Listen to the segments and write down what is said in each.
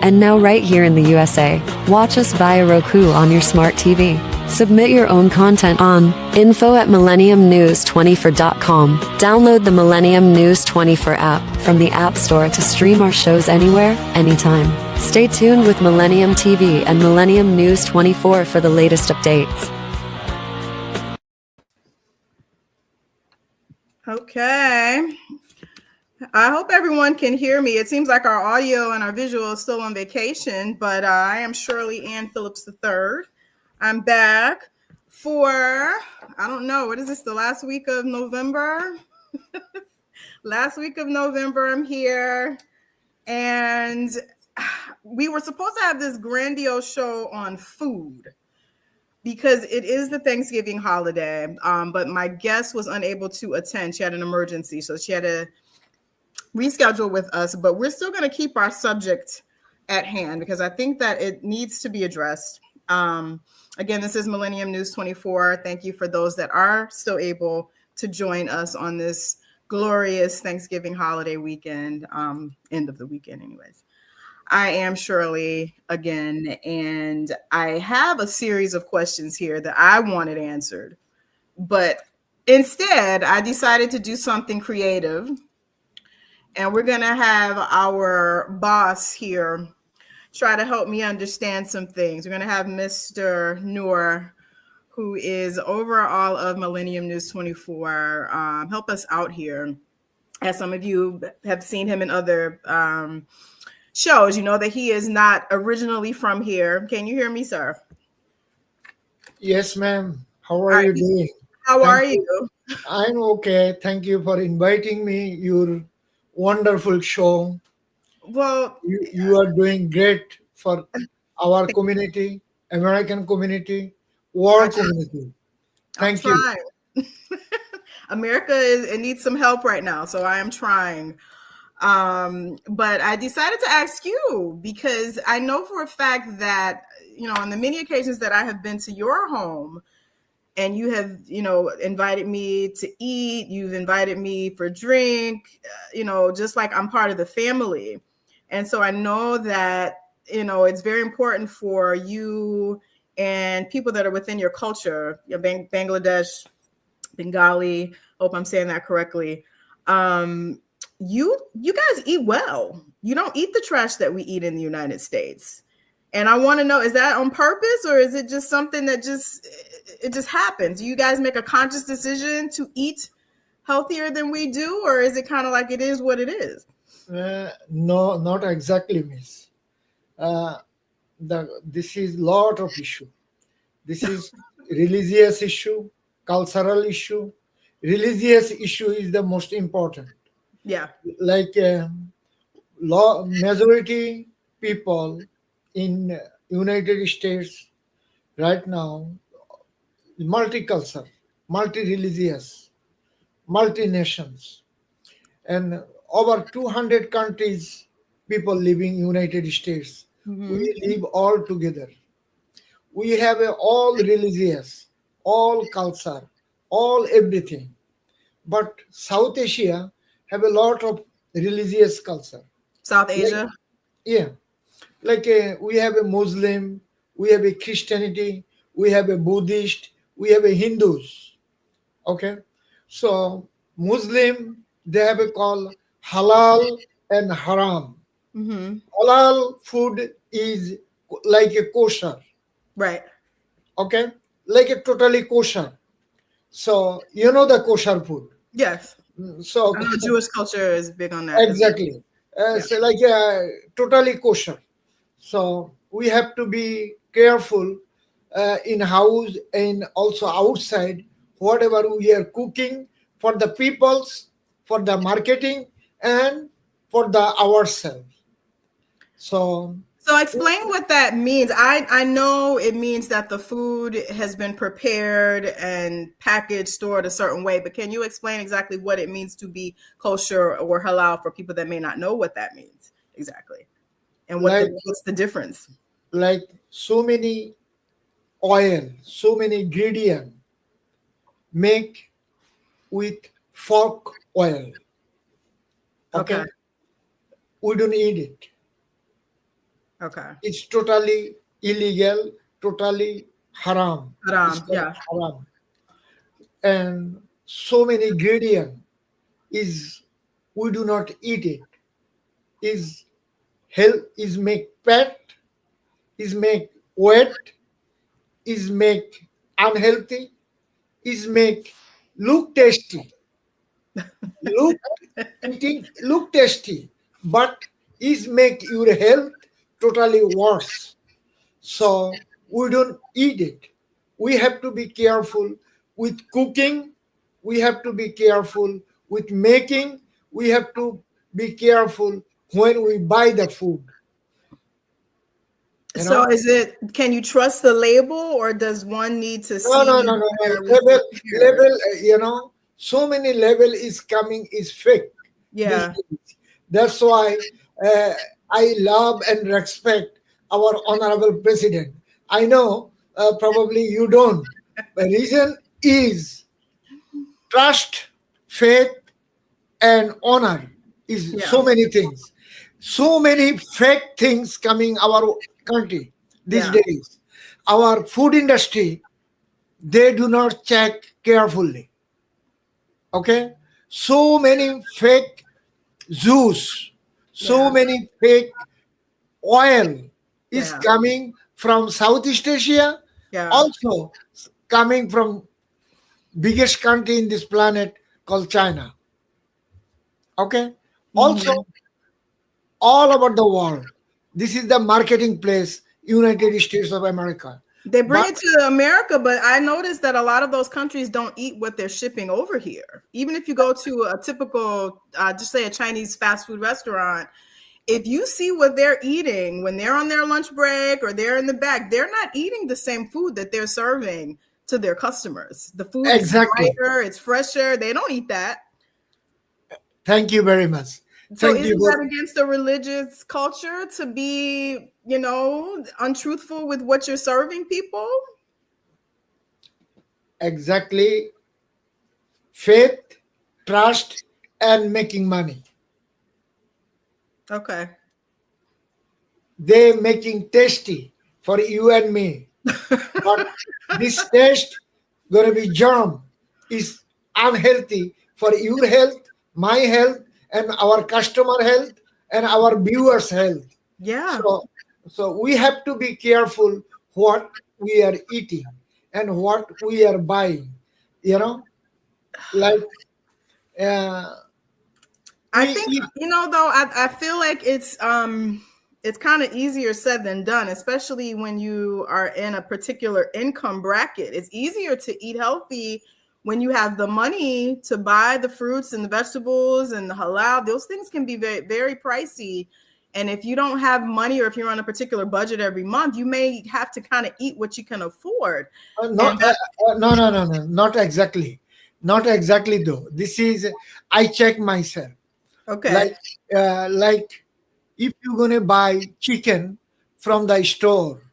And now right here in the USA, watch us via Roku on your smart TV. Submit your own content on info@millenniumnews24.com. Download the Millennium News 24 app from the App Store to stream our shows anywhere, anytime. Stay tuned with Millennium TV and Millennium News 24 for the latest updates. Okay. I hope everyone can hear me. It seems like our audio and our visual is still on vacation, but I am Shirley Phillips III. I'm back for, I don't know, what is this, the last week of November? Last week of November, I'm here. And we were supposed to have this grandiose show on food because it is the Thanksgiving holiday, but my guest was unable to attend. She had an emergency, so she had to reschedule with us, but we're still going to keep our subject at hand because I think that it needs to be addressed. Again, this is Millennium News 24. Thank you for those that are still able to join us on this glorious Thanksgiving holiday weekend, end of the weekend anyways. I am Shirley again, and I have a series of questions here that I wanted answered, but instead I decided to do something creative, and we're going to have our boss here try to help me understand some things. We're going to have Mr. Noor, who is over all of Millennium News 24, help us out here. As some of you have seen him in other shows, you know that he is not originally from here. Can you hear me, sir? Yes, ma'am. How are you doing? How are you? I'm okay. Thank you for inviting me. Your wonderful show. Well, you are doing great for our community, American community, world community. Thank you. America it needs some help right now, so I am trying. But I decided to ask you because I know for a fact that, you know, on the many occasions that I have been to your home and you have, you know, invited me to eat, you've invited me for drink, you know, just like I'm part of the family. And so I know that, you know, it's very important for you and people that are within your culture, Bangladesh, Bengali, hope I'm saying that correctly. You guys eat well. You don't eat the trash that we eat in the United States. And I want to know, is that on purpose or is it just something that just happens? Do you guys make a conscious decision to eat healthier than we do, or is it kind of like it is what it is? No, not exactly, miss. This is lot of issue. This is religious issue, cultural issue. Religious issue is the most important. Yeah. Like majority people in United States right now, multicultural, multi-religious, multi-nations, and over 200 countries people living in United States. Mm-hmm. We live all together. We have all religious, all culture, all everything. But South Asia have a lot of religious culture. South Asia? Like we have a Muslim, we have a Christianity, we have a Buddhist, we have a Hindus. Okay? So Muslim, they have a call halal and haram. Mm-hmm. Halal food is like a kosher. Right. Okay? Like a totally kosher. So you know the kosher food. Yes. So I know Jewish culture is big on that. Exactly. So like totally kosher. So we have to be careful in house and also outside, whatever we are cooking for the peoples, for the marketing, and for the ourselves. So explain what that means. I know it means that the food has been prepared and packaged, stored a certain way, but can you explain exactly what it means to be kosher or halal for people that may not know what that means exactly? And what's the difference? Like so many oil, so many ingredient make with fork oil. Okay. We don't eat it. Okay. It's totally illegal, totally haram. It's Haram. called Yeah. haram. And so many ingredient is we do not eat it. Is health is make fat, is make wet, is make unhealthy, is make look tasty. Look eating look tasty, but is make your health totally worse. So we don't eat it. We have to be careful with cooking. We have to be careful with making. We have to be careful when we buy the food. You So know? is it, can you trust the label, or does one need to No, no, see no, no, no. where it was prepared? Level. So many level is coming is fake these Yeah. days. That's why uh, I love and respect our honorable president. I know probably you don't. The reason is trust, faith, and honor is Yeah. so many things. So many fake things coming our country these Yeah. days. Our food industry, they do not check carefully. Okay, so many fake juice, so Yeah. many fake oil is Yeah. coming from Southeast Asia, Yeah. also coming from biggest country in this planet called China. Okay, also Mhm. all over the world. This is the marketing place, United States of America. They bring But it to America, but I noticed that a lot of those countries don't eat what they're shipping over here. Even if you go to a typical, just say a Chinese fast food restaurant, if you see what they're eating when they're on their lunch break or they're in the back, they're not eating the same food that they're serving to their customers. The food is exactly. brighter, it's fresher. They don't eat that. Thank you very much. So Thank you. isn't that against the religious culture to be, untruthful with what you're serving people? Exactly. Faith, trust, and making money. Okay. They making tasty for you and me. But this taste gonna be germ is unhealthy for your health, my health, and our customer health and our viewers' health. Yeah. So we have to be careful what we are eating and what we are buying. You know, like uh, I we think, eat. though, I feel like it's kind of easier said than done, especially when you are in a particular income bracket. It's easier to eat healthy when you have the money to buy the fruits and the vegetables and the halal. Those things can be very, very pricey. And if you don't have money, or if you're on a particular budget every month, you may have to kind of eat what you can afford. And Not no, no, no, no, not exactly, not exactly though. This is I check myself. okay. Like like if you're gonna buy chicken from the store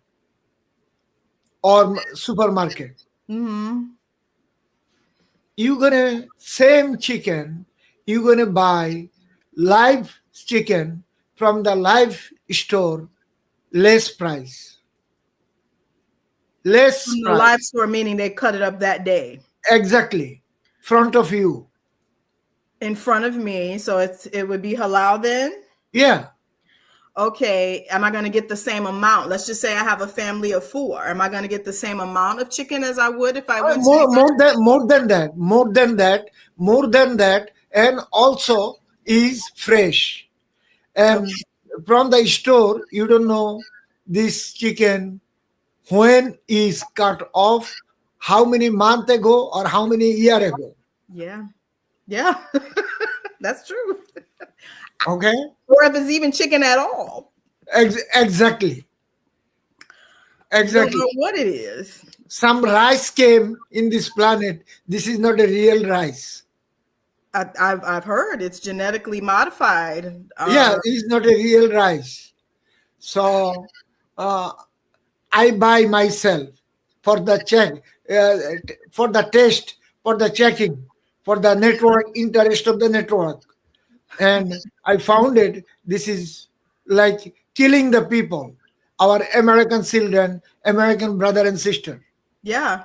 or supermarket, Hmm. you're gonna same chicken. You're gonna buy live chicken from the live store, less price, less From the price. live store, meaning they cut it up that day Exactly, front of you. in front of me. So it would be halal then. Yeah. Okay, am I going to get the same amount? Let's just say I have a family of 4. Am I going to get the same amount of chicken as I would if I went to? More than that, and also is fresh. Okay. And from the store, you don't know this chicken when is cut off, how many month ago or how many year ago. Yeah. Yeah. That's true. Okay, Or if it's even chicken at all. Exactly, You don't exactly. know what it is. Some rice came in this planet. This is not a real rice. I've heard it's genetically modified. Yeah, it's not a real rice. So uh, I buy myself for the check, for the test, for the checking, for the network interest of the network, and I found it. This is like killing the people, our American children, American brother and sister. Yeah,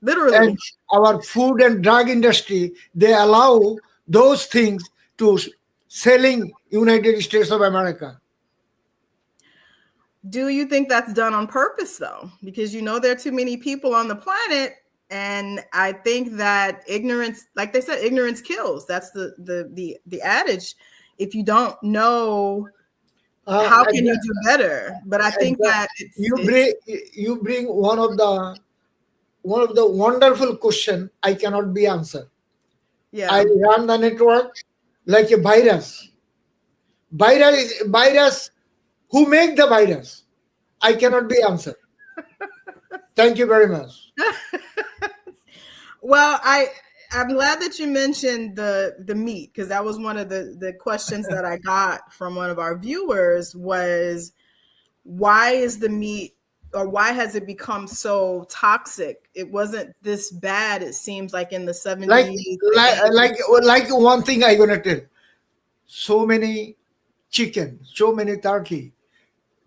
literally. And our food and drug industry, they allow those things to selling United States of America. Do you think that's done on purpose though? Because there are too many people on the planet, and I think that ignorance, like they said, ignorance kills. That's the adage. If you don't know, how can you do better? But I think that you bring one of the wonderful question I cannot be answered. Yeah. I run the network like a virus. Virus. Who make the virus? I cannot be answered. Thank you very much. Well, I'm glad that you mentioned the meat, because that was one of the questions that I got from one of our viewers was, why is the meat, or why has it become so toxic? It wasn't this bad, it seems like, in the 70s. Like one thing I'm gonna tell. So many chicken, so many turkey,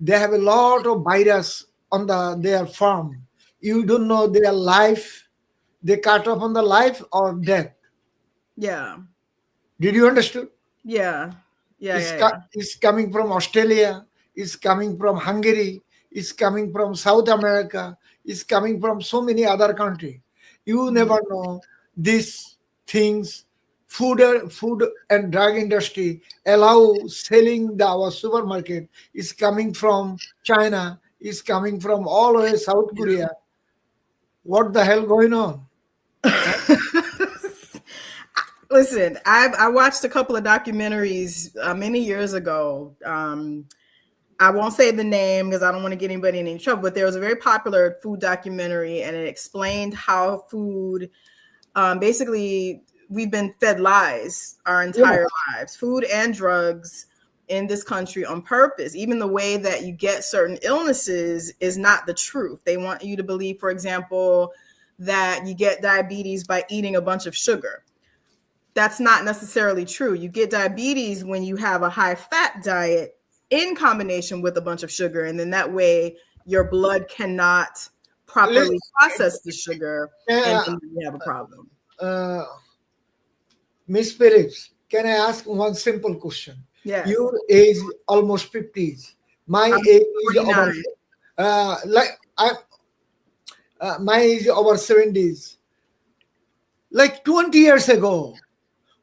they have a lot of virus on their farm. You don't know their life, they cut off on the life or death. Yeah. Did you understand? Yeah. It's coming from Australia, it's coming from Hungary, it's coming from South America, it's coming from so many other countries. You never know these things. Food and drug industry allow selling our supermarket is coming from China, is coming from all over South Korea. What the hell going on? Listen, I watched a couple of documentaries many years ago. I won't say the name because I don't want to get anybody in any trouble, but there was a very popular food documentary, and it explained how food, basically, we've been fed lies our entire lives, food and drugs in this country on purpose. Even the way that you get certain illnesses is not the truth. They want you to believe, for example, that you get diabetes by eating a bunch of sugar. That's not necessarily true. You get diabetes when you have a high fat diet in combination with a bunch of sugar. And then that way your blood cannot properly process the sugar, and then you have a problem. Miss Phillips, can I ask one simple question? Yes. Your age age 50s. My age is over. My age over 70s. Like 20 years ago,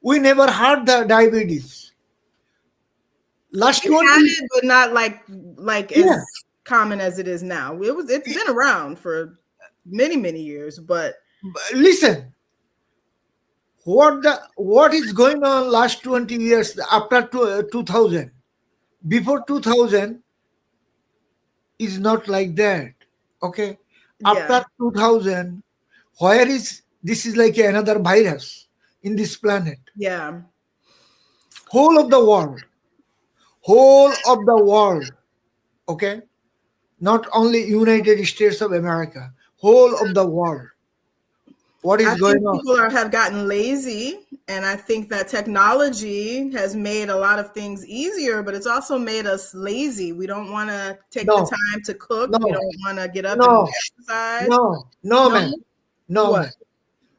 we never had the diabetes. Last 20 years, but not like as common as it is now. It's been around for many years, but listen. What is going on last 20 years after 2000? Before 2000 is not like that. Okay. After 2000, this is like another virus in this planet. Yeah. Whole of the world. Okay. Not only United States of America, whole of the world. What is going on? People have gotten lazy, and I think that technology has made a lot of things easier, but it's also made us lazy. We don't want to take the time to cook. We don't want to get up and exercise. No, man.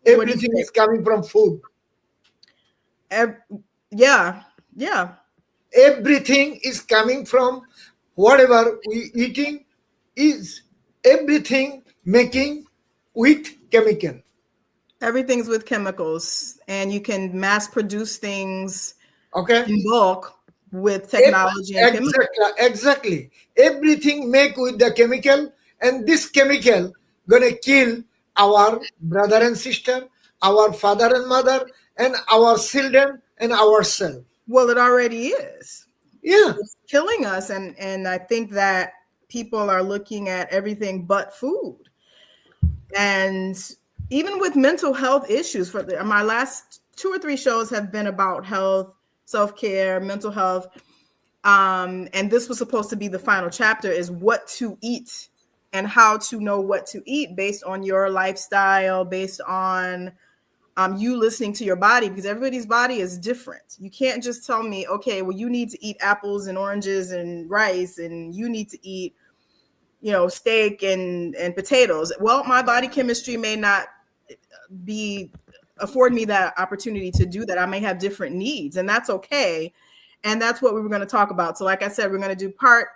Everything is coming from food. Yeah. Everything is coming from whatever we eating is everything making with chemical. Everything's with chemicals, and you can mass produce things in bulk with technology and chemicals. Exactly. Everything make with the chemical, and this chemical gonna kill our brother and sister, our father and mother, and our children and ourselves. Well, it already is. Yeah. It's killing us, and I think that people are looking at everything but food. And even with mental health issues, my last 2 or 3 shows have been about health, self-care, mental health. And this was supposed to be the final chapter, is what to eat and how to know what to eat based on your lifestyle, based on you listening to your body, because everybody's body is different. You can't just tell me, okay, well, you need to eat apples and oranges and rice, and you need to eat, steak and potatoes. Well, my body chemistry may not afford me that opportunity to do that. I may have different needs, and that's okay. And that's what we were going to talk about. So like I said, we're going to do part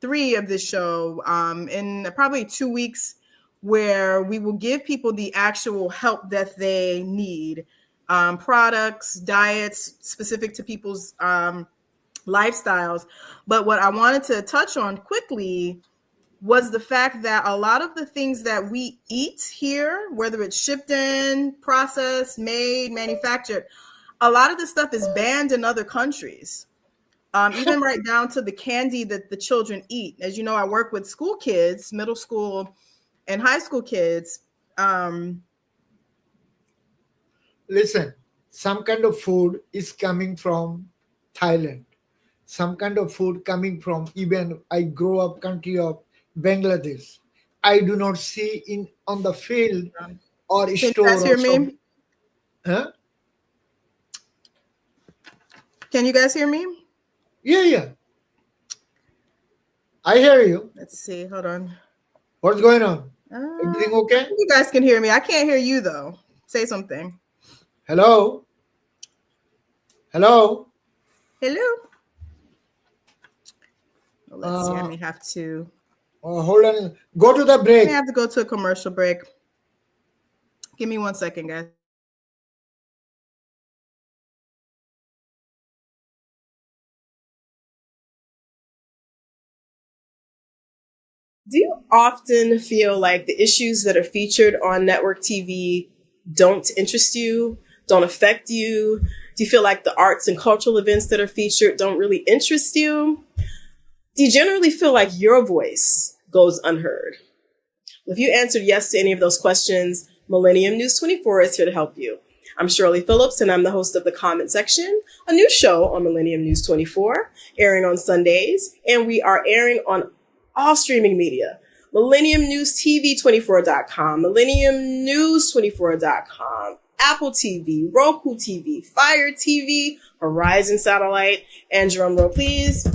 3 of this show in probably 2 weeks, where we will give people the actual help that they need, products, diets specific to people's lifestyles. But what I wanted to touch on quickly was the fact that a lot of the things that we eat here, whether it's shipped in, processed, made, manufactured, a lot of this stuff is banned in other countries. Even right down to the candy that the children eat. As you know, I work with school kids, middle school and high school kids. Listen, some kind of food is coming from Thailand. Some kind of food coming from, even I grow up country of Bangladesh. I do not see on the field or Can store. You guys hear me? Huh? Can you guys hear me? Yeah. I hear you. Let's see. Hold on. What's going on? Everything okay? You guys can hear me. I can't hear you though. Say something. Hello? Hello? Let's see. I may have to. Hold on. Go to the break. I may have to go to a commercial break. Give me 1 second, guys. Do you often feel like the issues that are featured on network TV don't interest you, don't affect you? Do you feel like the arts and cultural events that are featured don't really interest you? Do you generally feel like your voice goes unheard? If you answered yes to any of those questions, Millennium News 24 is here to help you. I'm Shirley Phillips, and I'm the host of The Comment Section, a new show on Millennium News 24, airing on Sundays, and we are airing on all streaming media. MillenniumNewsTV24.com, MillenniumNews24.com, Apple TV, Roku TV, Fire TV, Horizon Satellite, and drum roll please,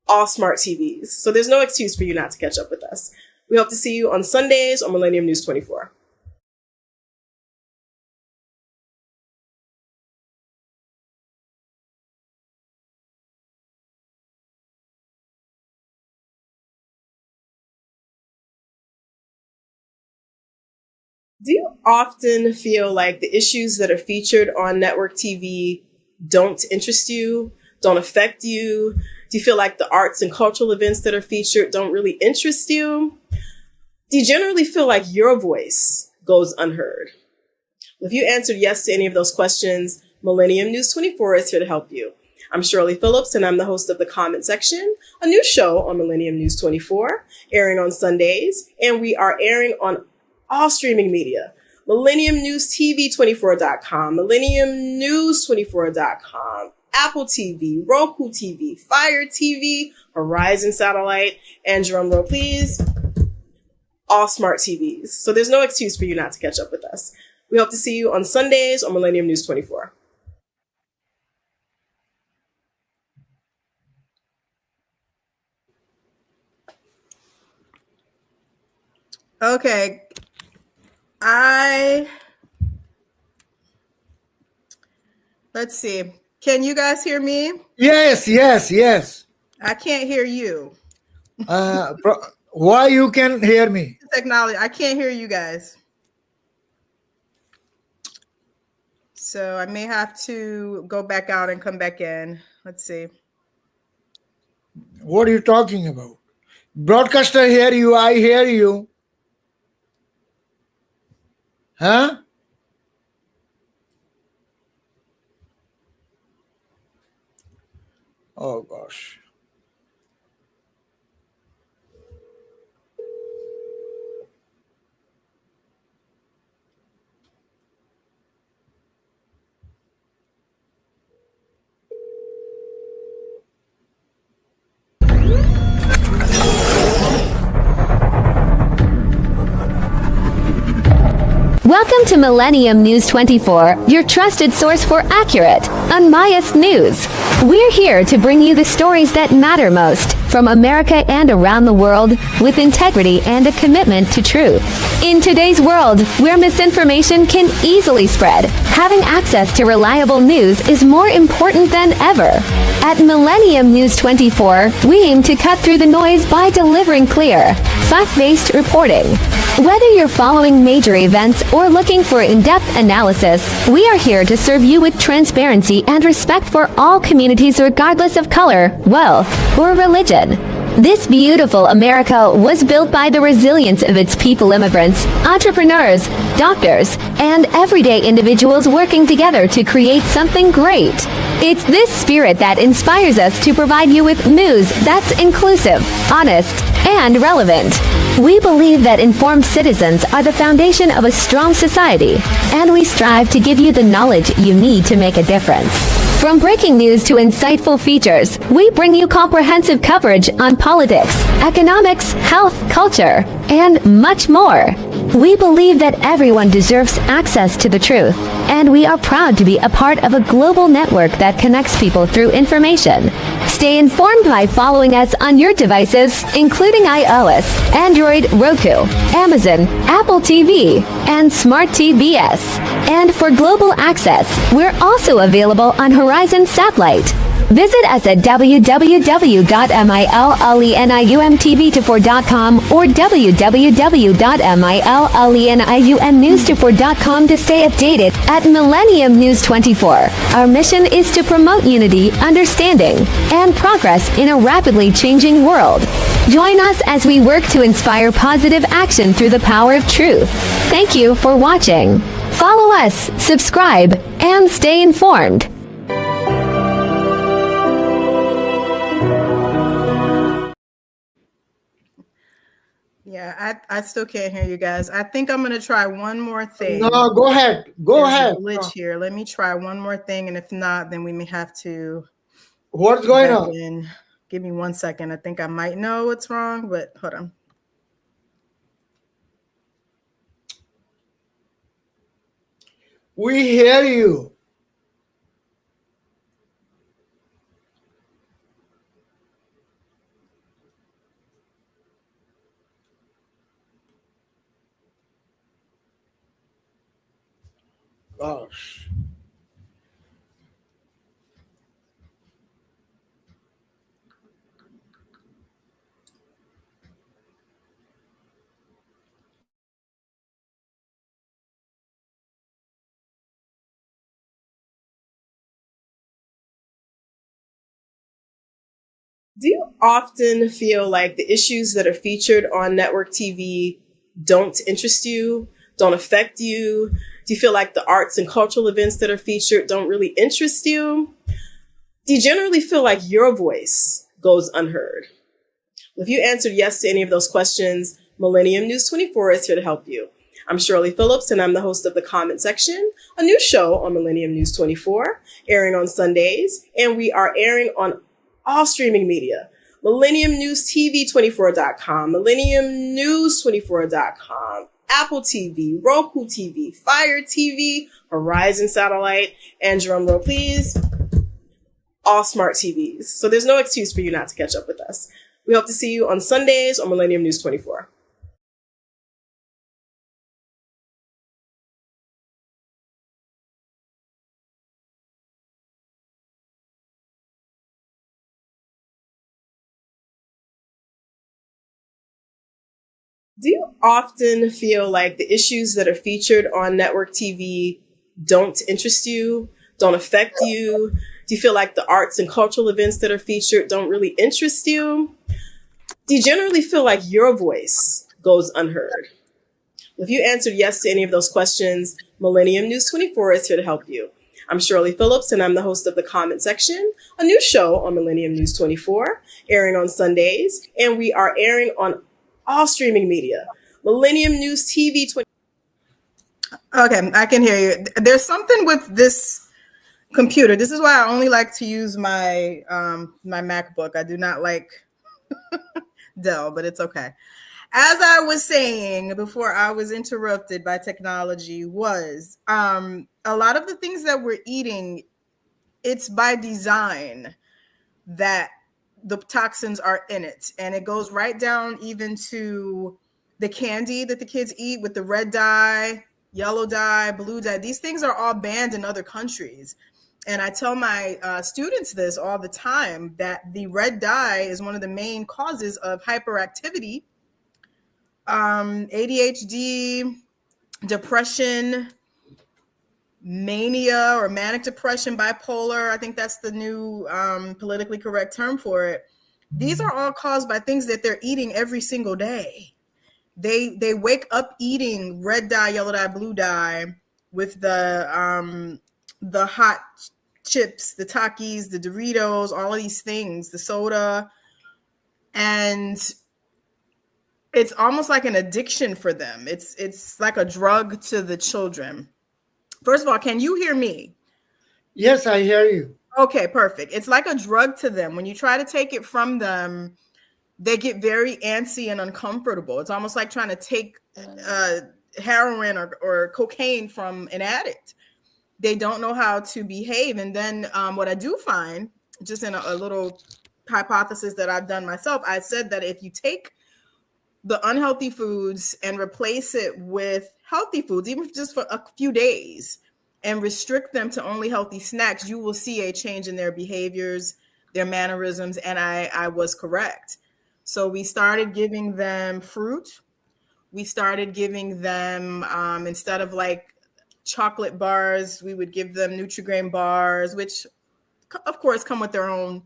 all smart TVs. So there's no excuse for you not to catch up with us. We hope to see you on Sundays on Millennium News 24. Do you often feel like the issues that are featured on network TV don't interest you, don't affect you? Do you feel like the arts and cultural events that are featured don't really interest you? Do you generally feel like your voice goes unheard? If you answered yes to any of those questions, Millennium News 24 is here to help you. I'm Shirley Phillips, and I'm the host of The Comment Section, a new show on Millennium News 24, airing on Sundays, and we are airing on all streaming media. MillenniumNewsTV24.com, MillenniumNews24.com, Apple TV, Roku TV, Fire TV, Horizon Satellite, and drum roll please, all smart TVs. So there's no excuse for you not to catch up with us. We hope to see you on Sundays on Millennium News 24. Okay. Let's see. Can you guys hear me? Yes. I can't hear you. Why you can hear me? Technology. I can't hear you guys. So I may have to go back out and come back in. Let's see. What are you talking about? Broadcaster hear you, I hear you. Huh? Oh gosh. Welcome to Millennium News 24, your trusted source for accurate, unbiased news. We're here to bring you the stories that matter most from America and around the world with integrity and a commitment to truth. In today's world, where misinformation can easily spread, having access to reliable news is more important than ever. At Millennium News 24, we aim to cut through the noise by delivering clear, fact-based reporting. Whether you're following major events or looking for in-depth analysis, we are here to serve you with transparency and respect for all communities regardless of color, wealth, or religion. This beautiful America was built by the resilience of its people, immigrants, entrepreneurs, doctors, and everyday individuals working together to create something great. It's this spirit that inspires us to provide you with news that's inclusive, honest, and relevant. We believe that informed citizens are the foundation of a strong society, and we strive to give you the knowledge you need to make a difference. From breaking news to insightful features, we bring you comprehensive coverage on politics, economics, health, culture, and much more. We believe that everyone deserves access to the truth, and we are proud to be a part of a global network that connects people through information. Stay informed by following us on your devices, including iOS, Android, Roku, Amazon, Apple TV, and Smart TVS. And for global access, we're also available on Horizon Satellite. Visit us at www.millenniumtv24.com or www.millenniumnews24.com to stay updated. At Millennium News 24, our mission is to promote unity, understanding, and progress in a rapidly changing world. Join us as we work to inspire positive action through the power of truth. Thank you for watching. Follow us, subscribe, and stay informed. Yeah, I still can't hear you guys. I think I'm gonna try one more thing. No, go ahead. Go There's ahead. a glitch here. Let me try one more thing, and if not, then we may have to. What's going on? Give me 1 second. I think I might know what's wrong, but hold on. We hear you. Gosh. Do you often feel like the issues that are featured on network TV don't interest you, don't affect you? Do you feel like the arts and cultural events that are featured don't really interest you? Do you generally feel like your voice goes unheard? Well, if you answered yes to any of those questions, Millennium News 24 is here to help you. I'm Shirley Phillips, and I'm the host of The Comment Section, a new show on Millennium News 24, airing on Sundays, and we are airing on all streaming media. Millennium News TV 24.com, Millennium News 24.com, Apple TV, Roku TV, Fire TV, Horizon Satellite, and drum roll please, all smart TVs. So there's no excuse for you not to catch up with us. We hope to see you on Sundays on Millennium News 24. Do you often feel like the issues that are featured on network TV don't interest you, don't affect you? Do you feel like the arts and cultural events that are featured don't really interest you? Do you generally feel like your voice goes unheard? Well, if you answered yes to any of those questions, Millennium News 24 is here to help you. I'm Shirley Phillips, and I'm the host of The Comment Section, a new show on Millennium News 24, airing on Sundays, and we are airing on all streaming media. Millennium News TV 20. Okay, I can hear you. There's something with this computer. This is why I only like to use my my MacBook. I do not like Dell, but it's okay. As I was saying before I was interrupted by technology, was a lot of the things that we're eating, it's by design that the toxins are in it. And it goes right down even to the candy that the kids eat with the red dye, yellow dye, blue dye. These things are all banned in other countries. And I tell my students this all the time, that the red dye is one of the main causes of hyperactivity, ADHD, depression, mania or manic depression, bipolar. I think that's the new politically correct term for it. These are all caused by things that they're eating every single day. They wake up eating red dye, yellow dye, blue dye with the hot chips, the Takis, the Doritos, all of these things, the soda, and it's almost like an addiction for them. It's like a drug to the children. First of all, can you hear me? Yes, I hear you. Okay, perfect. It's like a drug to them. When you try to take it from them, they get very antsy and uncomfortable. It's almost like trying to take heroin or cocaine from an addict. They don't know how to behave. And then what I do find, just in a little hypothesis that I've done myself, I said that if you take the unhealthy foods and replace it with healthy foods, even if just for a few days, and restrict them to only healthy snacks, you will see a change in their behaviors, their mannerisms. And I was correct. So we started giving them fruit. We started giving them, instead of like chocolate bars, we would give them Nutri-Grain bars, which of course come with their own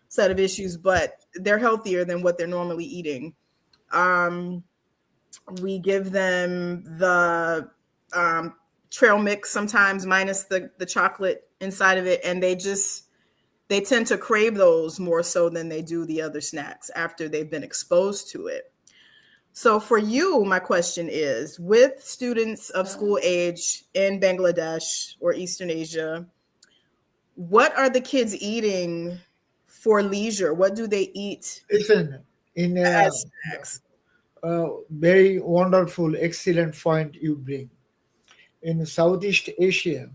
set of issues, but they're healthier than what they're normally eating. We give them the trail mix sometimes minus the chocolate inside of it, and they tend to crave those more so than they do the other snacks after they've been exposed to it. So for you, my question is, with students of school age in Bangladesh or Eastern Asia, what are the kids eating for leisure? What do they eat Listen, in as snacks? very wonderful, excellent point you bring. In Southeast Asia,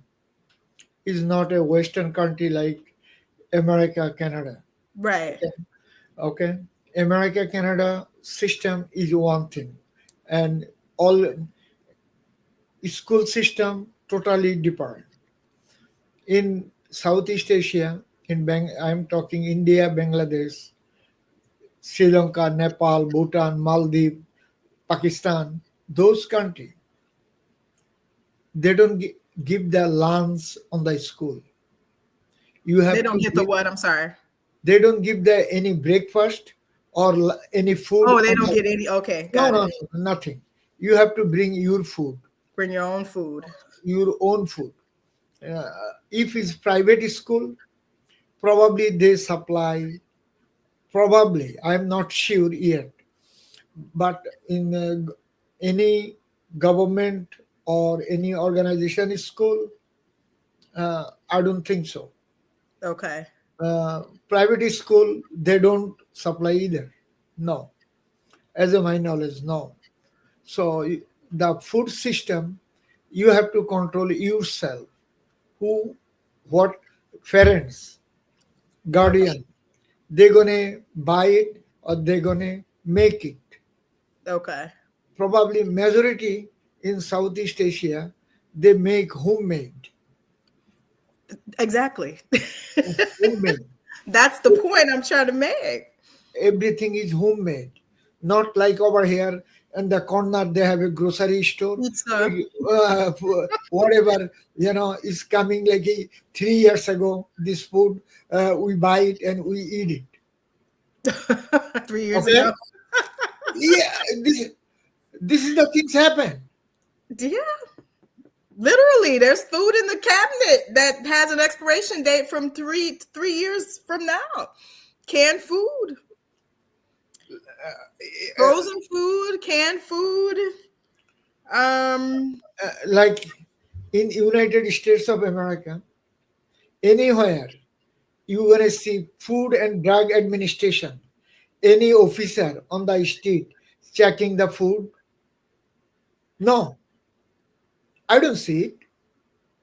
is not a Western country like America, Canada. Right. Okay, America, Canada system is one thing, and all school system totally different. In Southeast Asia, I'm talking India, Bangladesh, Sri Lanka, Nepal, Bhutan, Maldives, Pakistan, those countries, they don't give the lunch on the school. You have They don't to get the what? I'm sorry. they don't give the any breakfast or any food. Oh, they on don't the- get any. Okay, no, got no, it. no, nothing. You have to bring your food, Bring your own food. your own food. Uh, if it's private school, probably they supply. Probably, I'm not sure yet. But in any government or any organization school, I don't think so. Okay. Private school, they don't supply either. No, as of my knowledge, no. So the food system, you have to control yourself. Who, what parents, guardian, they're gonna buy it or they're gonna make it. Okay. Probably majority in Southeast Asia, they make homemade. Exactly. Homemade. That's the point I'm trying to make. Everything is homemade. Not like over here in the corner they have a grocery store. Pizza. Whatever is coming like 3 years ago. This food we buy it and we eat it. 3 years Okay. ago. Yeah, this is the things happen. Yeah. Literally, there's food in the cabinet that has an expiration date from three years from now. Canned food, frozen food, canned food. Like in United States of America, anywhere you're gonna see Food and Drug Administration, any officer on the street checking the food? No, I don't see it.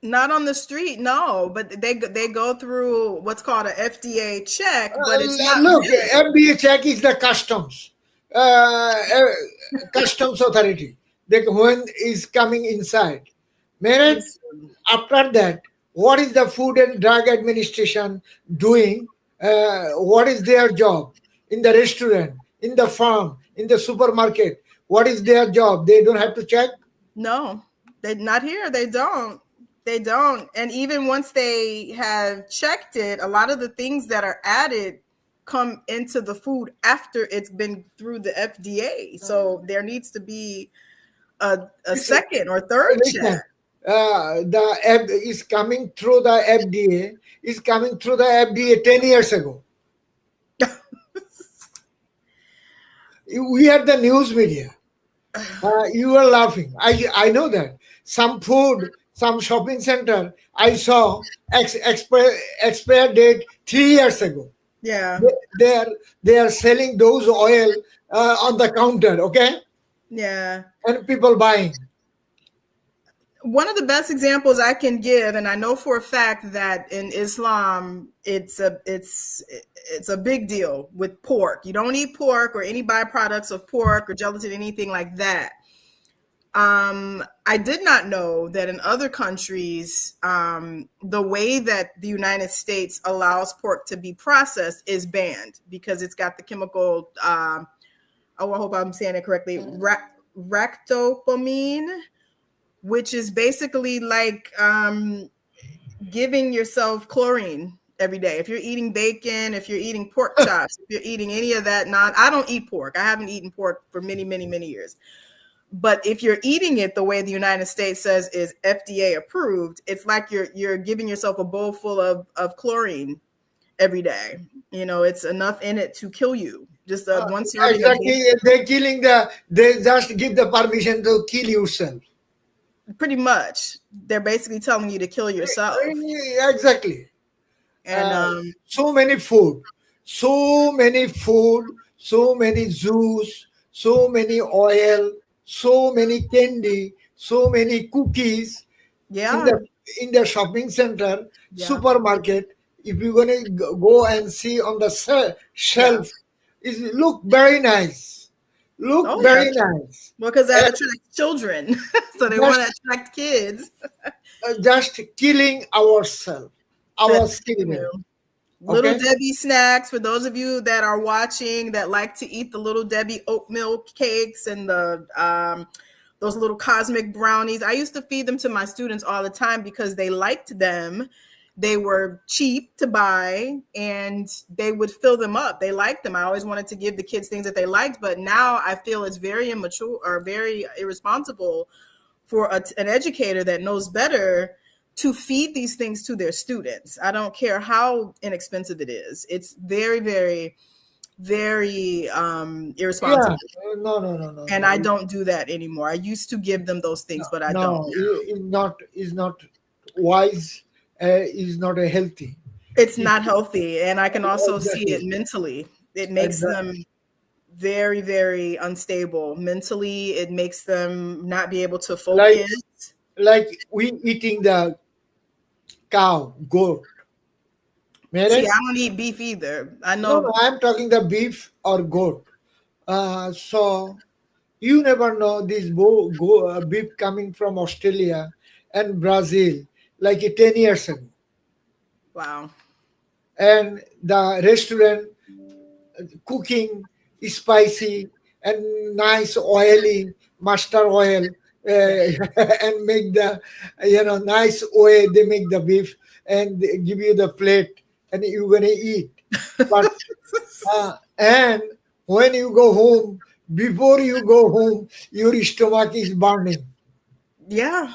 Not on the street, no, but they go through what's called a FDA check, but it's not Look, really. FDA check is the customs authority. When is coming inside. Merit, after that, what is the Food and Drug Administration doing? What is their job in the restaurant, in the farm, in the supermarket? What is their job? They don't have to check. No, they not here. They don't. They don't. And even once they have checked it, a lot of the things that are added come into the food after it's been through the FDA. So there needs to be a second or third Listen, check. Is coming through the FDA. Is coming through the FDA 10 years ago. We had the news media. You were laughing. I know that. Some food, some shopping center, I saw expire date 3 years ago. Yeah. They are selling those oil on the counter, okay? Yeah. And people buying. One of the best examples I can give, and I know for a fact that in Islam it's a big deal with pork. You don't eat pork or any byproducts of pork or gelatin, anything like that. I did not know that in other countries, the way that the United States allows pork to be processed is banned because it's got the chemical, I hope I'm saying it correctly, ractopamine, which is basically like giving yourself chlorine every day. If you're eating bacon, if you're eating pork chops, if you're eating any of that, I don't eat pork. I haven't eaten pork for many, many, many years. But if you're eating it the way the United States says is FDA approved, it's like you're giving yourself a bowl full of chlorine every day. You know, it's enough in it to kill you. Just one serving. Exactly. They just give the permission to kill yourself. Pretty much. They're basically telling you to kill yourself. Exactly. And so many food, so many juice, so many oil, so many candy, so many cookies. Yeah. In the shopping center, supermarket, if you're gonna go and see on the shelf, it look very nice. Very nice. Well, because that attracts children, so they want to attract kids. Just killing ourselves, our skin. Little Debbie snacks, for those of you that are watching that like to eat the Little Debbie oat milk cakes and the those little cosmic brownies. I used to feed them to my students all the time because they liked them. They were cheap to buy and they would fill them up. They liked them. I always wanted to give the kids things that they liked, but now I feel it's very immature or very irresponsible for an educator that knows better to feed these things to their students. I don't care how inexpensive it is. It's very, very, very irresponsible. Yeah. No. And I don't do that anymore. I used to give them those things, but I don't. It's not wise. Is not a healthy. It's not healthy, and I can also see it mentally. It makes them very, very unstable mentally. It makes them not be able to focus. Like we eating the cow, goat. See, I don't eat beef either. I know. No, I'm talking the beef or goat. So you never know this beef coming from Australia and Brazil like 10 years ago. Wow. And the restaurant cooking is spicy and nice oily mustard oil and make the nice way they make the beef and they give you the plate and you're gonna eat. But and when you go home, before you go home, your stomach is burning. Yeah.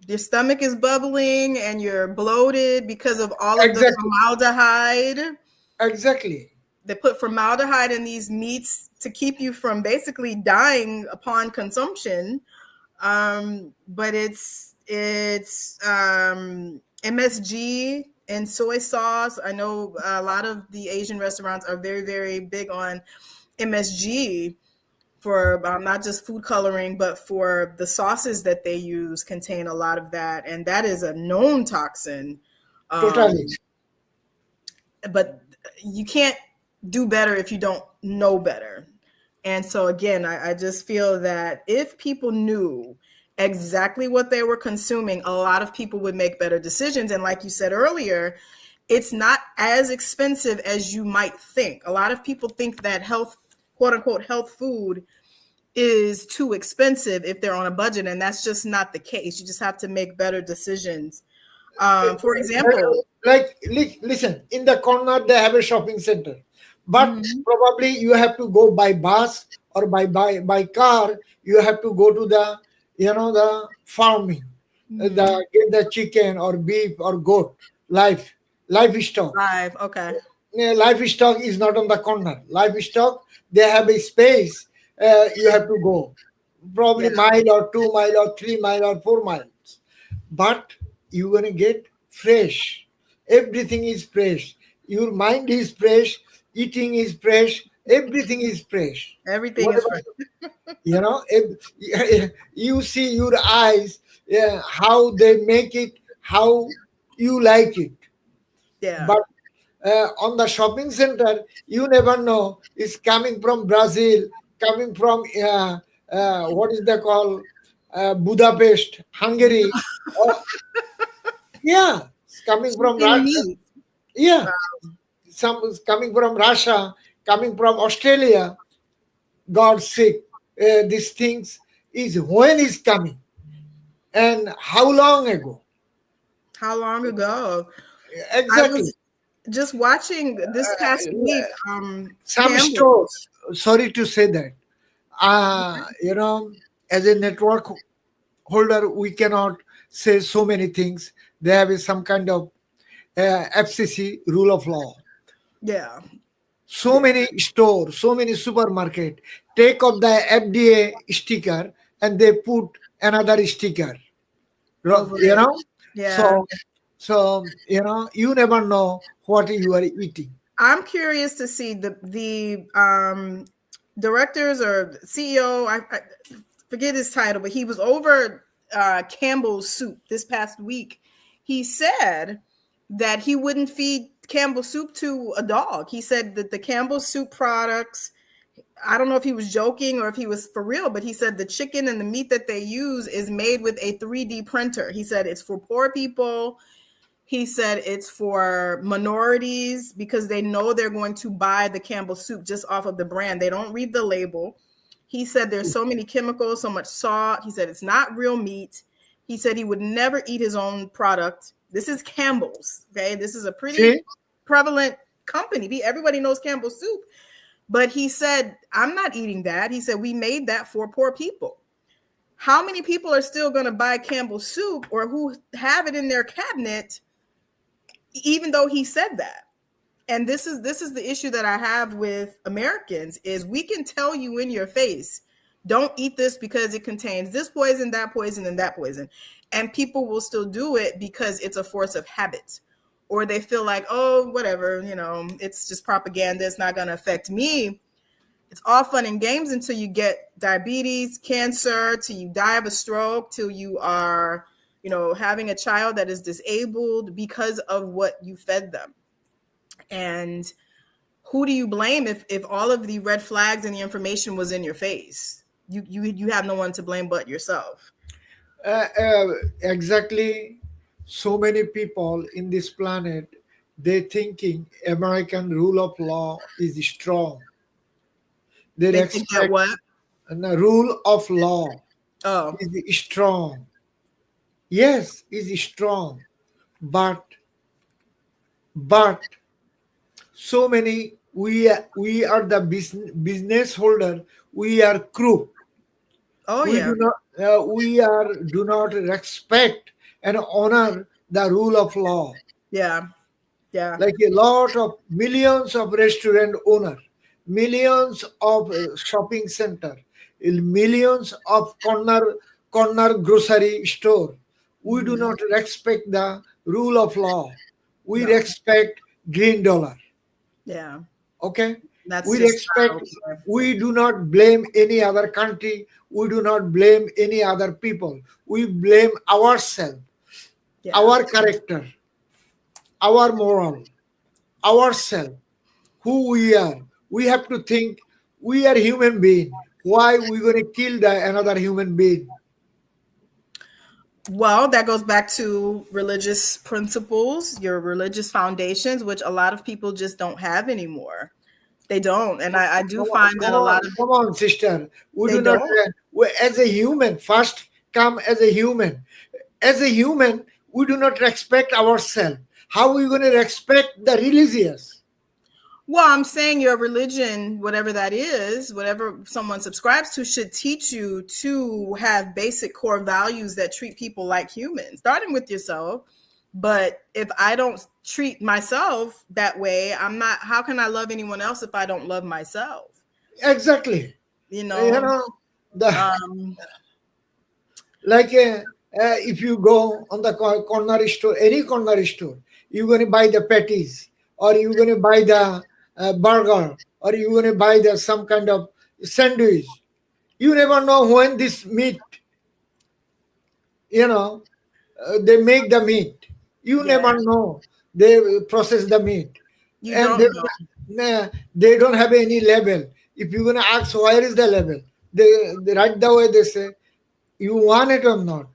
Your stomach is bubbling and you're bloated because of all of the formaldehyde. Exactly. They put formaldehyde in these meats to keep you from basically dying upon consumption. But it's MSG and soy sauce. I know a lot of the Asian restaurants are very, very big on MSG for not just food coloring, but for the sauces that they use contain a lot of that, and that is a known toxin. Totally. But you can't do better if you don't know better. And so again, I just feel that if people knew exactly what they were consuming, a lot of people would make better decisions. And like you said earlier, it's not as expensive as you might think. A lot of people think that health, quote unquote, health food is too expensive if they're on a budget, and that's just not the case. You just have to make better decisions. For example, Listen, in the corner they have a shopping center, but probably you have to go by bus or by car. You have to go to the the farming, get the chicken or beef or goat livestock. okay. Livestock is not on the corner. Livestock, they have a space. You have to go probably mile or 2 mile or 3 mile or 4 miles, but you're gonna get fresh. Everything is fresh. Your mind is fresh. Eating is fresh. Everything is fresh. Everything is fresh. You see your eyes, how they make it, how you like it. Yeah. But on the shopping center, you never know. It's coming from Brazil, coming from what is that called? Budapest, Hungary. Yeah, it's coming from Russia. Yeah, some is coming from Russia, coming from Australia. God sake, these things is when is coming, and how long ago? How long ago? Exactly. I was just watching this past week. Some Campbell. stores. Sorry to say that. As a network holder, we cannot say so many things. They have some kind of FCC rule of law. Yeah. So many stores, so many supermarket take off the FDA sticker and they put another sticker. Yeah. So you never know what you are eating. I'm curious to see the directors or CEO. I forget his title, but he was over Campbell's soup this past week. He said that he wouldn't feed Campbell soup to a dog. He said that the Campbell soup products, I don't know if he was joking or if he was for real, but he said the chicken and the meat that they use is made with a 3D printer. He said it's for poor people. He said it's for minorities because they know they're going to buy the Campbell soup just off of the brand. They don't read the label. He said there's so many chemicals, so much salt. He said it's not real meat. He said he would never eat his own product. This is Campbell's, okay? This is a pretty prevalent company. Everybody knows Campbell's soup. But he said, I'm not eating that. He said, we made that for poor people. How many people are still going to buy Campbell's soup or who have it in their cabinet, even though he said that? And this is the issue that I have with Americans is we can tell you in your face, don't eat this because it contains this poison, that poison, and that poison. And people will still do it because it's a force of habit. Or they feel like, oh, whatever, it's just propaganda. It's not going to affect me. It's all fun and games until you get diabetes, cancer, till you die of a stroke, till you are, having a child that is disabled because of what you fed them. And who do you blame if all of the red flags and the information was in your face? You have no one to blame but yourself. Exactly. So many people in this planet, they thinking American rule of law is strong. They think that what? The rule of law is strong. Yes, is strong, but so many we are the business holder. We are crook. We do not respect and honor the rule of law. Yeah. Like a lot of millions of restaurant owner, millions of shopping center, millions of corner grocery store. We do not respect the rule of law. We respect green dollar. Yeah. Okay. That's We just respect, not okay. we do not blame any other country. We do not blame any other people. We blame ourselves, Yeah. our character, our moral, ourselves, who we are. We have to think we are human being. Why we going to kill another human being? Well, that goes back to religious principles, your religious foundations, which a lot of people just don't have anymore. They don't. And I do find that a lot of Come on, sister. We they do not, don't. as a human, first come as a human. As a human, we do not respect ourselves. How are we going to respect the religious? Well, I'm saying your religion, whatever that is, whatever someone subscribes to, should teach you to have basic core values that treat people like humans, starting with yourself. But if I don't treat myself that way, I'm not, how can I love anyone else if I don't love myself? Exactly. You You know, know, the, um, like if you go on the corner store, any corner store, you're going to buy the patties, or you're going to buy the burger, or you're going to buy the some kind of sandwich. You never know when this meat, they make the meat. You yeah, never know. They process the meat, you and don't know. they don't have any label. If you're going to ask where is the label, they right the way they say, you want it or not.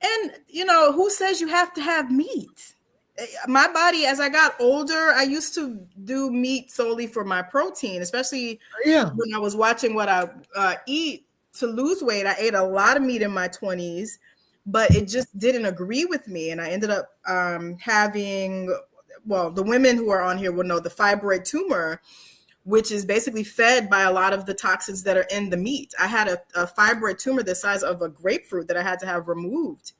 And, who says you have to have meat? My body, as I got older, I used to do meat solely for my protein, especially Yeah. when I was watching what I eat to lose weight. I ate a lot of meat in my 20s, but it just didn't agree with me. And I ended up having, well, the women who are on here will know the fibroid tumor, which is basically fed by a lot of the toxins that are in the meat. I had a fibroid tumor the size of a grapefruit that I had to have removed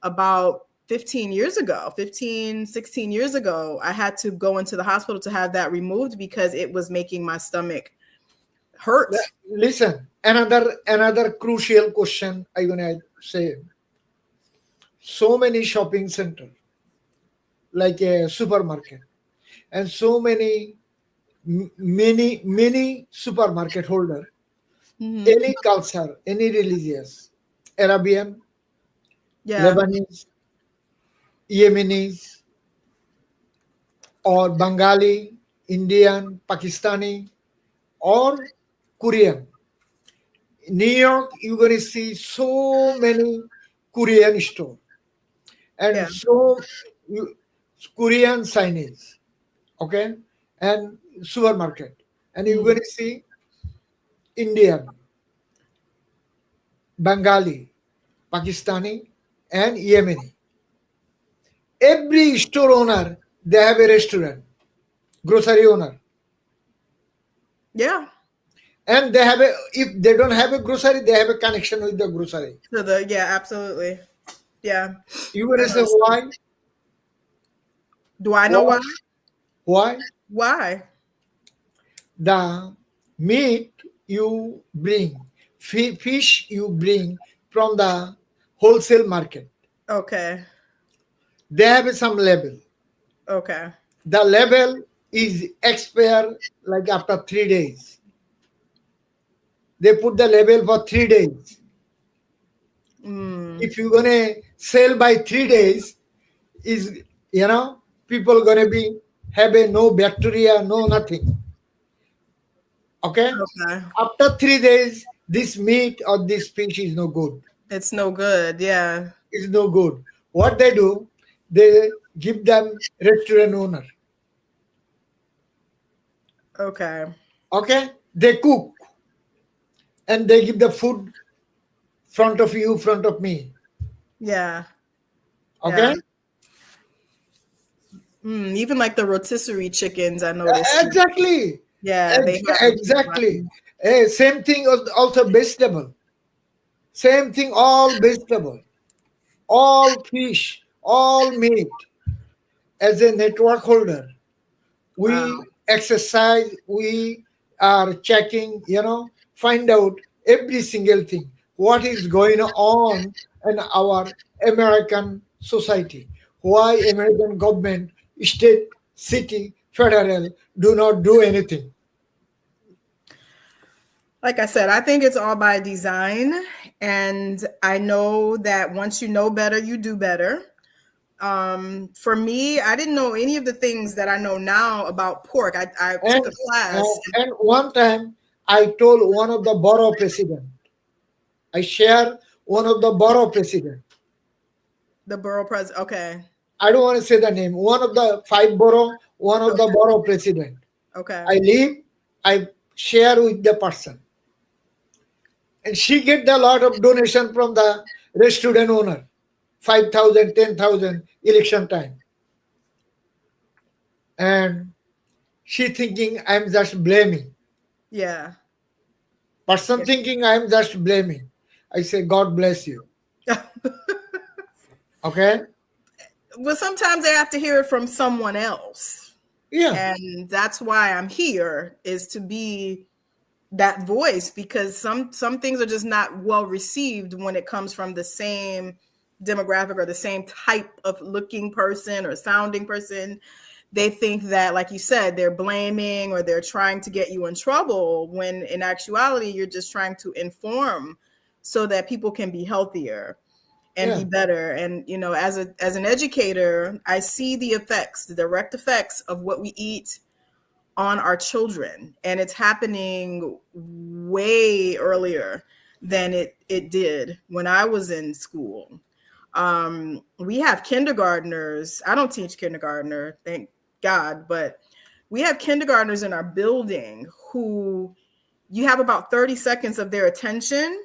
about 16 years ago. I had to go into the hospital to have that removed because it was making my stomach hurt. Listen, another crucial question I'm gonna say. So many shopping center, like a supermarket, and so many many supermarket holder, Mhm. any culture, any religious, Arabian, Yeah. Lebanese, Yemenis, or Bengali, Indian, Pakistani, or Korean. New York, you're going to see so many Korean store and Yeah. Korean signage, okay, and supermarket, and you're going to see Indian, Bengali, Pakistani, and Yemeni. Every store owner, they have a restaurant, grocery owner, Yeah. and they have a. If they don't have a grocery, they have a connection with the grocery. So absolutely. Yeah. You going I to say know. why? Do I know why? Why? Why? The meat you bring, fish you bring from the wholesale market, Okay. they have some label. Okay. The label is expired like after 3 days. They put the label for 3 days. If you're gonna sell by 3 days, is people gonna be have a no bacteria, no nothing. Okay? Okay. After 3 days, this meat or this fish is no good. It's no good. Yeah. It's no good. What they do, they give them restaurant owner. Okay. Okay? They cook and they give the food front of you, front of me. Yeah. Okay? Even like the rotisserie chickens, I noticed. Exactly. Yeah, they have Exactly. Same thing also vegetable. Same thing, all vegetable, all fish, all meat. As a network holder, we Wow. exercise, we are checking, find out every single thing, what is going on in our American society, why American government, state, city, federal do not do anything? Like I said, I think it's all by design. And I know that once you know better, you do better. For me, I didn't know any of the things that I know now about pork. I And, took a class. and one time I told one of the borough president, I share one of the borough president. The borough president. Okay. I don't want to say the name. One of the 5 borough, one of the borough president. Okay. I leave, I share with the person. And she get a lot of donation from the restaurant owner. 5,000, 10,000 election time. And she thinking I'm just blaming. Yeah. Person thinking I'm just blaming. I say, God bless you. Okay? Well, sometimes they have to hear it from someone else. Yeah. And that's why I'm here, is to be that voice, because some things are just not well received when it comes from the same demographic or the same type of looking person or sounding person. They think that, like you said, they're blaming or they're trying to get you in trouble, when in actuality, you're just trying to inform so that people can be healthier and be better. And, you know, as an educator, I see the effects, the direct effects of what we eat on our children. And it's happening way earlier than it did when I was in school. We have kindergartners. I don't teach kindergartner, thank God, but we have kindergartners in our building who you have about 30 seconds of their attention,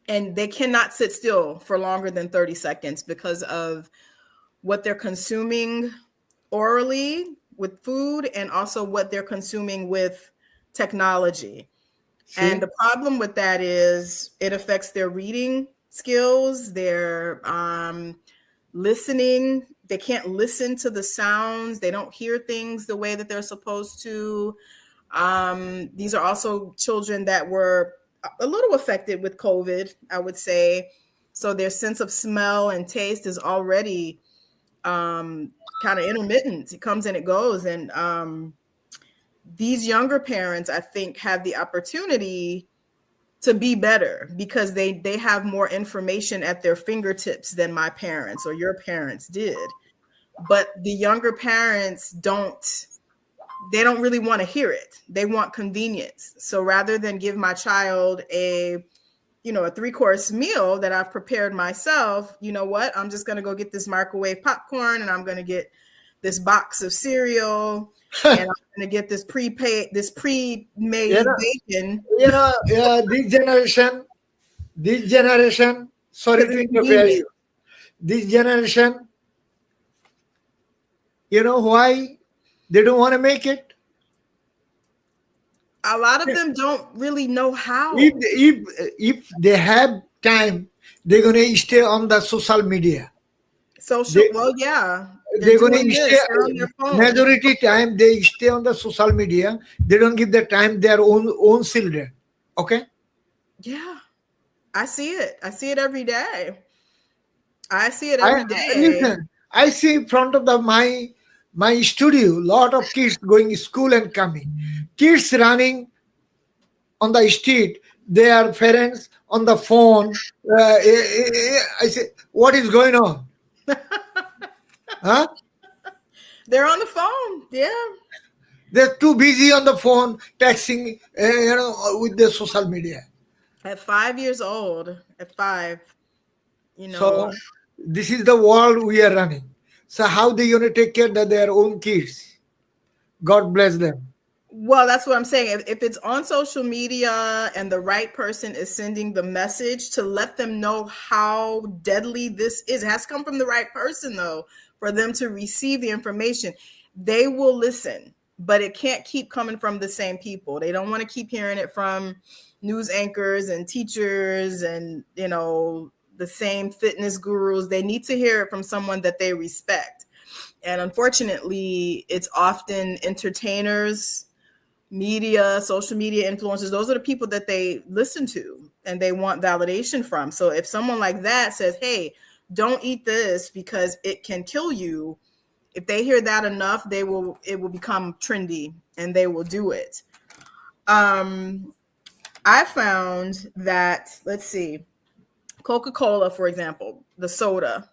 and they cannot sit still for longer than 30 seconds because of what they're consuming orally with food, and also what they're consuming with technology. See? And the problem with that is it affects their reading skills, their listening. They can't listen to the sounds. They don't hear things the way that they're supposed to. These are also children that were a little affected with COVID, I would say. So their sense of smell and taste is already kind of intermittent. It comes and it goes. And these younger parents, I think, have the opportunity to be better because they have more information at their fingertips than my parents or your parents did. But the younger parents don't really want to hear it. They want convenience. So rather than give my child a 3-course meal that I've prepared myself, you know what? I'm just going to go get this microwave popcorn, and I'm going to get this box of cereal, and I'm going to get this pre-made bacon. This generation, sorry to interfere you. This generation, you know why they don't want to make it? A lot of them don't really know how. If they have time, they're gonna stay on the social media. They're gonna stay. On their phone. Majority time they stay on the social media. They don't give the time their own children. Okay. Yeah, I see it. I see it every day. Listen, I see in front of my studio, lot of kids going to school and coming. Kids running on the street, their parents on the phone. I say, what is going on? Huh? They're on the phone. Yeah. They're too busy on the phone, texting, with the social media. At 5 years old, So this is the world we are running. So how they going to take care of their own kids? God bless them. Well, that's what I'm saying. If it's on social media and the right person is sending the message to let them know how deadly this is, it has to come from the right person, though, for them to receive the information. They will listen, but it can't keep coming from the same people. They don't want to keep hearing it from news anchors and teachers and, the same fitness gurus. They need to hear it from someone that they respect. And unfortunately, it's often entertainers, media, social media influencers. Those are the people that they listen to and they want validation from. So if someone like that says, hey, don't eat this because it can kill you, If they hear that enough, it will become trendy and they will do it. I found that, let's see, Coca-Cola, for example, the soda.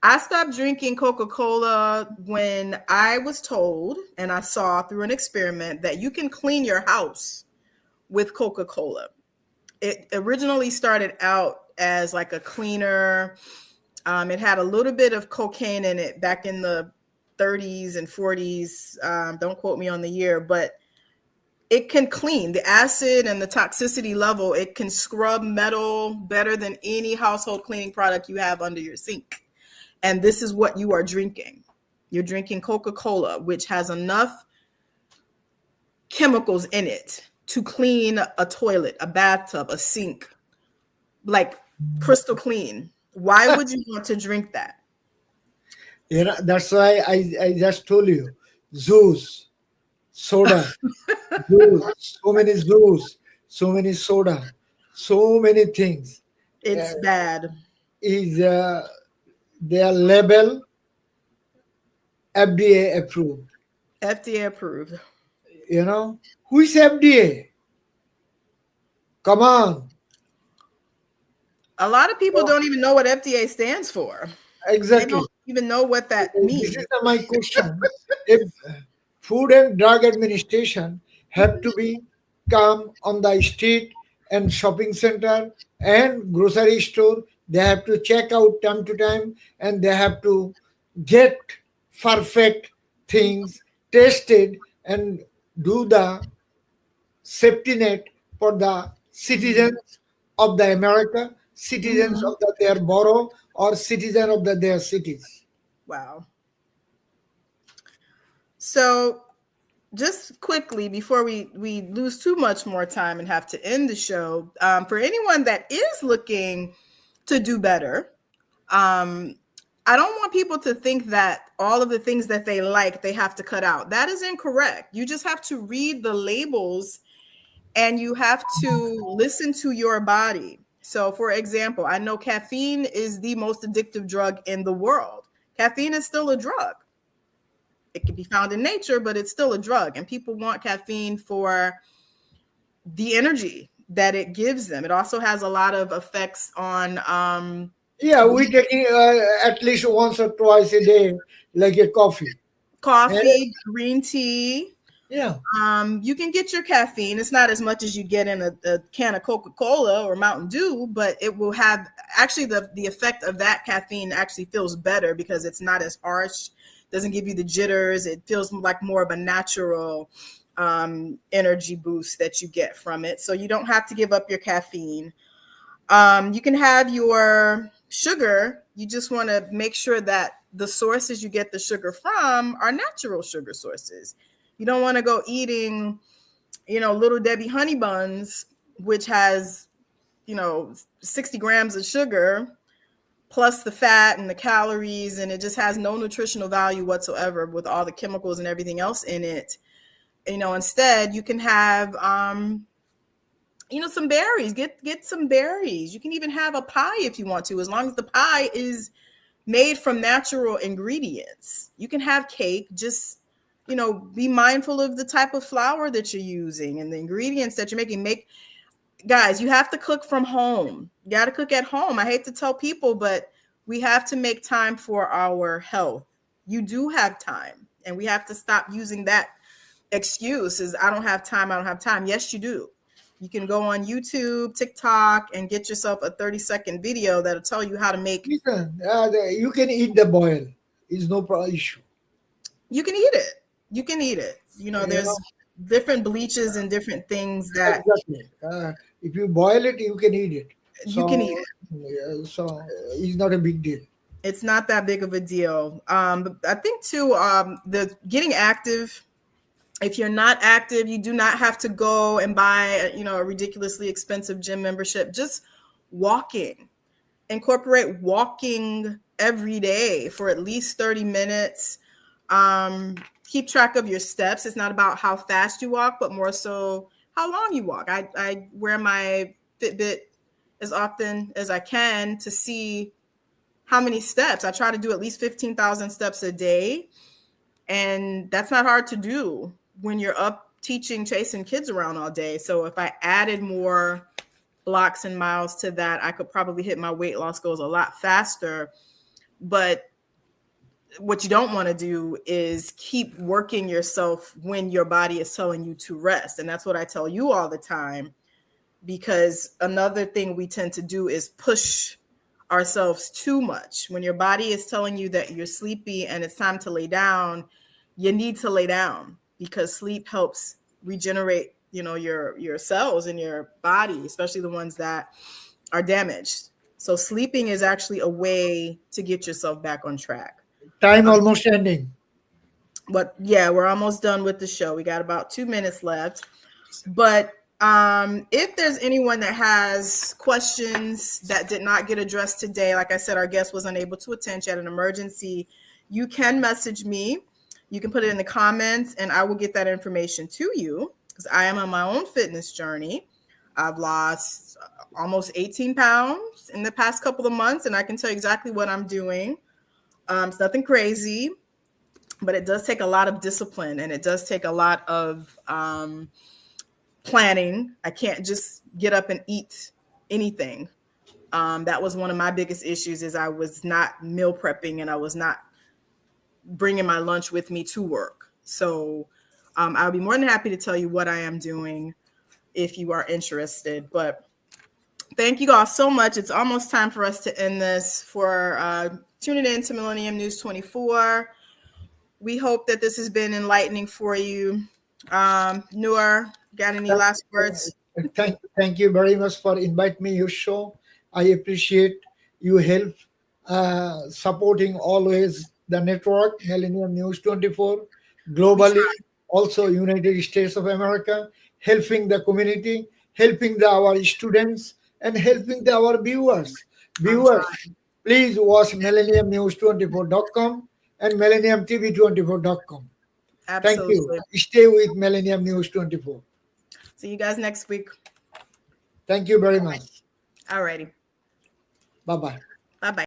I stopped drinking Coca-Cola when I was told, and I saw through an experiment, that you can clean your house with Coca-Cola. It originally started out as like a cleaner. It had a little bit of cocaine in it back in the 30s and 40s. Don't quote me on the year, but it can clean the acid and the toxicity level. It can scrub metal better than any household cleaning product you have under your sink. And this is what you are drinking. You're drinking Coca-Cola, which has enough chemicals in it to clean a toilet, a bathtub, a sink, like crystal clean. Why would you want to drink that? That's why I just told you, juice, soda, juice, so many juice, so many soda, so many things. It's bad. Is their label FDA approved? FDA approved. Who is FDA? Come on. A lot of people don't even know what FDA stands for. Exactly. They don't even know what that means. This is my question. If Food and Drug Administration have to be come on the street and shopping center and grocery store, they have to check out time to time, and they have to get perfect things tested and do the safety net for the citizens of the America, citizens of their borough, or citizen of their cities. Wow. So just quickly, before we lose too much more time and have to end the show, for anyone that is looking to do better, I don't want people to think that all of the things that they like, they have to cut out. That is incorrect. You just have to read the labels and you have to listen to your body. So for example, I know caffeine is the most addictive drug in the world. Caffeine is still a drug. It can be found in nature, but it's still a drug. And people want caffeine for the energy that it gives them. It also has a lot of effects on we taking at least once or twice a day, like a coffee, green tea. Yeah. You can get your caffeine. It's not as much as you get in a can of Coca-Cola or Mountain Dew, but it will have actually the effect of that caffeine actually feels better because it's not as harsh. Doesn't give you the jitters. It feels like more of a natural energy boost that you get from it. So you don't have to give up your caffeine. You can have your sugar. You just want to make sure that the sources you get the sugar from are natural sugar sources. You don't want to go eating, Little Debbie honey buns, which has, 60 grams of sugar plus the fat and the calories, and it just has no nutritional value whatsoever with all the chemicals and everything else in it. Instead you can have, some berries. Get some berries. You can even have a pie if you want to, as long as the pie is made from natural ingredients. You can have cake. Just, be mindful of the type of flour that you're using and the ingredients that you're making. Guys, you have to cook from home. You got to cook at home. I hate to tell people, but we have to make time for our health. You do have time, and we have to stop using that excuse as I don't have time. Yes, you do. You can go on YouTube, TikTok, and get yourself a 30-second video that'll tell you how to make. You can eat the boil. It's no issue. You can eat it. There's different bleaches and different things that. Exactly. If you boil it, you can eat it. You can eat it. So it's not a big deal. It's not that big of a deal. But I think too, the getting active. If you're not active, you do not have to go and buy, a ridiculously expensive gym membership. Just walking. Incorporate walking every day for at least 30 minutes. Keep track of your steps. It's not about how fast you walk, but more so how long you walk. I wear my Fitbit as often as I can to see how many steps. I try to do at least 15,000 steps a day. And that's not hard to do when you're up teaching, chasing kids around all day. So if I added more blocks and miles to that, I could probably hit my weight loss goals a lot faster. But what you don't want to do is keep working yourself when your body is telling you to rest. And that's what I tell you all the time, because another thing we tend to do is push ourselves too much. When your body is telling you that you're sleepy and it's time to lay down, you need to lay down, because sleep helps regenerate, your cells in your body, especially the ones that are damaged. So sleeping is actually a way to get yourself back on track. Time almost ending. But yeah, we're almost done with the show. We got about 2 minutes left. But if there's anyone that has questions that did not get addressed today, like I said, our guest was unable to attend. She had an emergency. You can message me. You can put it in the comments, and I will get that information to you, because I am on my own fitness journey. I've lost almost 18 pounds in the past couple of months, and I can tell you exactly what I'm doing. It's nothing crazy, but it does take a lot of discipline, and it does take a lot of planning. I can't just get up and eat anything. That was one of my biggest issues, is I was not meal prepping, and I was not bringing my lunch with me to work. So I'll be more than happy to tell you what I am doing if you are interested. But thank you all so much. It's almost time for us to end this. For tuning in to Millennium News 24. We hope that this has been enlightening for you. Noor, got any last words? Thank you very much for inviting me your show. I appreciate you help supporting always the network Millennium News 24 globally, also United States of America, helping the community, helping our students, and helping our viewers. Please watch millenniumnews24.com and millenniumtv24.com. Absolutely. Thank you. Stay with Millennium News 24. See you guys next week. Thank you very much. All righty. Bye-bye.